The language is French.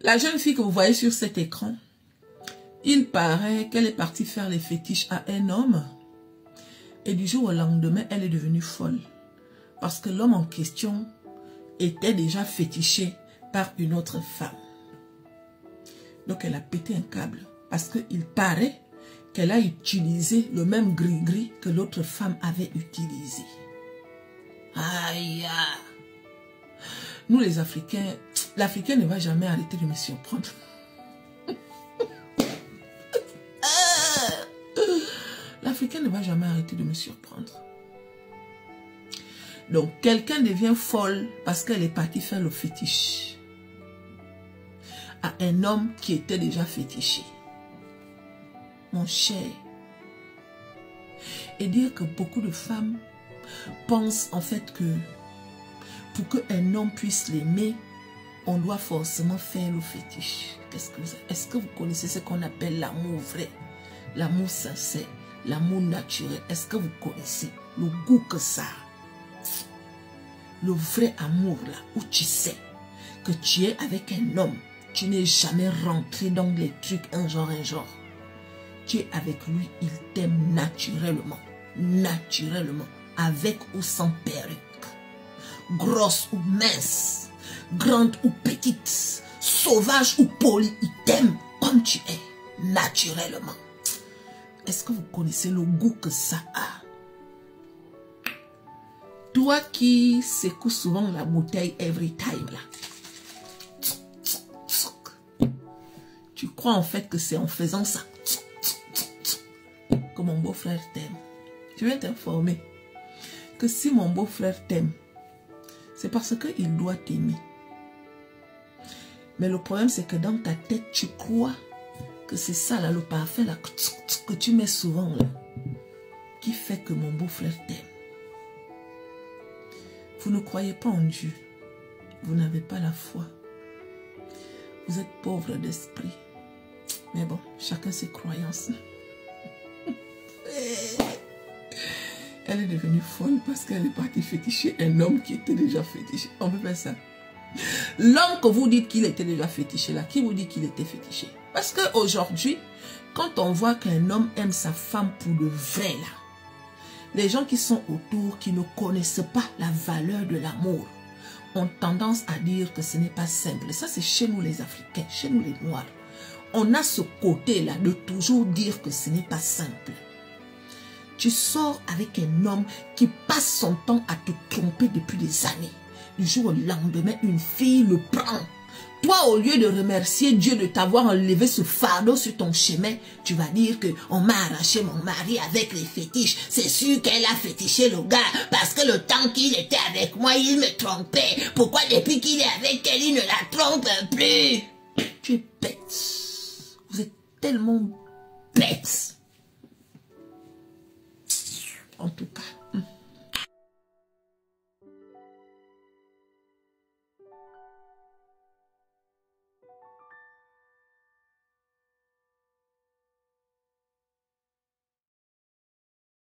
La jeune fille que vous voyez sur cet écran, il paraît qu'elle est partie faire les fétiches à un homme. Et du jour au lendemain, elle est devenue folle. Parce que l'homme en question était déjà fétiché par une autre femme. Donc elle a pété un câble. Parce qu'il paraît qu'elle a utilisé le même gris-gris que l'autre femme avait utilisé. Aïe! Nous les Africains, l'Africain ne va jamais arrêter de me surprendre. L'Africain ne va jamais arrêter de me surprendre. Donc, quelqu'un devient folle parce qu'elle est partie faire le fétiche à un homme qui était déjà fétiché. Mon cher. Et dire que beaucoup de femmes pensent en fait que pour qu'un homme puisse l'aimer, on doit forcément faire le fétiche. Est-ce que vous connaissez ce qu'on appelle l'amour vrai, l'amour sincère, l'amour naturel? Est-ce que vous connaissez le goût que ça a? Le vrai amour là, où tu sais que tu es avec un homme, tu n'es jamais rentré dans les trucs un genre. Tu es avec lui, il t'aime naturellement, avec ou sans perruque, grosse ou mince, grande ou petite, sauvage ou poli, il t'aime comme tu es, naturellement. Est-ce que vous connaissez le goût que ça a? Toi qui secoues souvent la bouteille every time là, tu crois en fait que c'est en faisant ça que mon beau-frère t'aime. Je vais t'informer que si mon beau-frère t'aime, c'est parce qu'il doit t'aimer. Mais le problème, c'est que dans ta tête, tu crois que c'est ça, là, le parfait, là, que tu mets souvent, là, qui fait que mon beau-frère t'aime. Vous ne croyez pas en Dieu. Vous n'avez pas la foi. Vous êtes pauvre d'esprit. Mais bon, chacun ses croyances. Elle est devenue folle parce qu'elle est partie féticher un homme qui était déjà fétiché. On peut faire ça. L'homme que vous dites qu'il était déjà fétiché là, qui vous dit qu'il était fétiché? Parce qu'aujourd'hui, quand on voit qu'un homme aime sa femme pour le vrai là, les gens qui sont autour, qui ne connaissent pas la valeur de l'amour, ont tendance à dire que ce n'est pas simple. Ça c'est chez nous les Africains, chez nous les Noirs. On a ce côté là de toujours dire que ce n'est pas simple. Tu sors avec un homme qui passe son temps à te tromper depuis des années. Du jour au lendemain, une fille le prend. Toi, au lieu de remercier Dieu de t'avoir enlevé ce fardeau sur ton chemin, tu vas dire que on m'a arraché mon mari avec les fétiches. C'est sûr qu'elle a fétiché le gars parce que le temps qu'il était avec moi, il me trompait. Pourquoi depuis qu'il est avec elle, il ne la trompe plus? Tu es bête. Vous êtes tellement bête. En tout cas.